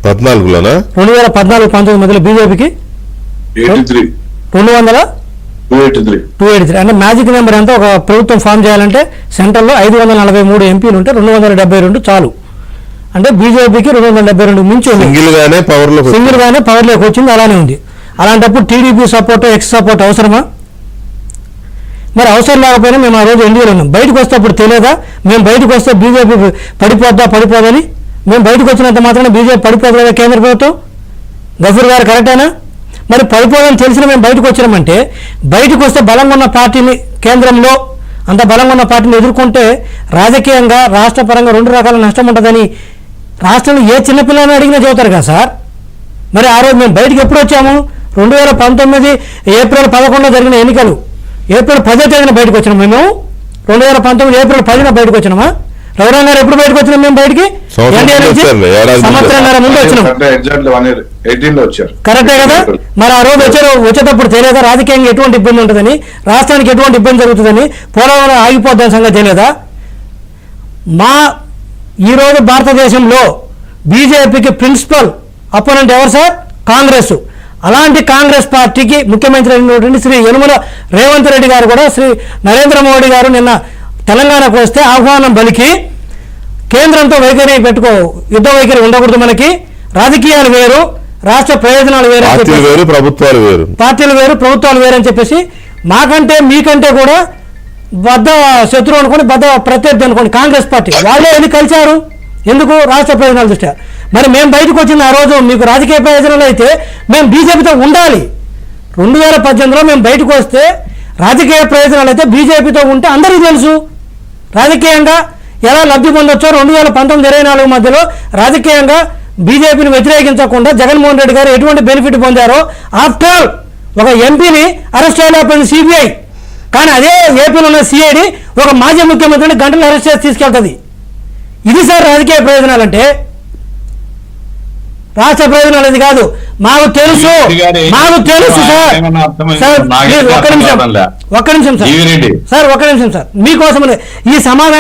14లోనా 2014-19 మధ్యలో బీజేపీకి 283 అంటే మ్యాజిక్ నెంబర్ ఎంత? ఒక ప్రభుత్వం ఫామ్ చేయాలంటే సెంట్రల్లో 543 ఎంపీలు ఉంటే 272 చాలు. అంటే బీజేపీకి 272 మించి సింగిల్ గానే పవర్లోకి వచ్చింది, అలానే ఉంది. అలాంటప్పుడు టీడీపీ సపోర్ట్ ఎక్స్ సపోర్ట్ అవసరమా? మరి అవసరం లేకపోయినా మేము ఆ రోజు ఎన్డీఏలో ఉన్నాం. బయటకు వస్తే అప్పుడు తెలియదా మేము బయటకు వస్తే బీజేపీ పడిపోదని? మేము బయటకు వచ్చినంత మాత్రమే బీజేపీ పడిపోతుందా కేంద్ర ప్రభుత్వం? గఫూర్ గారు కరెక్టేనా? మరి పడిపోదని తెలిసిన మేము బయటకు వచ్చినామంటే, బయటకు వస్తే బలంగా ఉన్న పార్టీని, కేంద్రంలో అంత బలంగా ఉన్న పార్టీని ఎదుర్కొంటే రాజకీయంగా రాష్ట్ర పరంగా 2 రకాల నష్టం ఉంటుందని రాష్ట్రంలో ఏ చిన్నపిల్లని అడిగినా చెబుతారు కదా సార్. మరి ఆ రోజు మేము బయటకు ఎప్పుడు వచ్చాము? 2019 ఏప్రిల్ 11 జరిగిన ఎన్నికలు, ఏప్రిల్ 10వ తేదీన బయటకు వచ్చినాం మేము. 2019 ఏప్రిల్ 10న బయటకు వచ్చినామా? రఘురామ్ గారు ఎప్పుడు బయటకు వచ్చినాం మేము? బయటికి సంవత్సరంన్నర ముందు వచ్చినాం. కరెక్టే కదా? మరి ఆ రోజు వచ్చేటప్పుడు తెలియదా రాజకీయంగా ఎటువంటి ఇబ్బంది ఉంటుందని, రాష్ట్రానికి ఎటువంటి ఇబ్బంది జరుగుతుందని, పోలవరం ఆగిపోద్దని సంగతి తెలియదా? ఈరోజు భారతదేశంలో బీజేపీకి ప్రిన్సిపల్ అపోనెంట్ ఎవరు సార్? కాంగ్రెస్. అలాంటి కాంగ్రెస్ పార్టీకి ముఖ్యమంత్రి అయినటువంటి శ్రీ యనమల రేవంత్ రెడ్డి గారు కూడా శ్రీ నరేంద్ర మోడీ గారు నిన్న తెలంగాణకు వస్తే ఆహ్వానం పలికి కేంద్రంతో వైఖరి యుద్ధ వైఖరి ఉండకూడదు, మనకి రాజకీయాలు వేరు, రాష్ట్ర ప్రయోజనాలు వేరు, పార్టీలు వేరు ప్రభుత్వాలు వేరు అని చెప్పేసి మాకంటే మీకంటే కూడా బద్ద శత్రువు అనుకోండి, బద్ద ప్రత్యర్థి అనుకోండి కాంగ్రెస్ పార్టీ వాళ్ళే ఎన్ని కలిశారు. ఎందుకు? రాష్ట్ర ప్రయోజనాల దృష్ట్యా. మరి మేము బయటకు వచ్చింది ఆ రోజు మీకు రాజకీయ ప్రయోజనాలు అయితే మేము బీజేపీతో ఉండాలి. 2018లో మేము బయటకు వస్తే రాజకీయ ప్రయోజనాలు అయితే బీజేపీతో ఉంటే అందరికీ తెలుసు. రాజకీయంగా ఎలా లబ్ధి పొందొచ్చో 2019-24 మధ్యలో రాజకీయంగా బీజేపీని వ్యతిరేకించకుండా జగన్మోహన్ రెడ్డి గారు ఎటువంటి బెనిఫిట్ పొందారో. ఆఫ్టర్ ఆల్ ఒక ఎంపీని అరెస్ట్ చేయలేకపోయింది సిబిఐ, కానీ అదే ఏపీలో ఉన్న సిఐడి ఒక మాజీ ముఖ్యమంత్రిని గంటలు అరెస్ట్ చేసి తీసుకెళ్తుంది. ఇది సార్ రాజకీయ ప్రయోజనాలు అంటే. రాష్ట్ర ప్రయోజనాలు ఇది కాదు. మాకు తెలుసు సార్. ఒక్క నిమిషం సార్, మీకోసం ఈ సమాధానం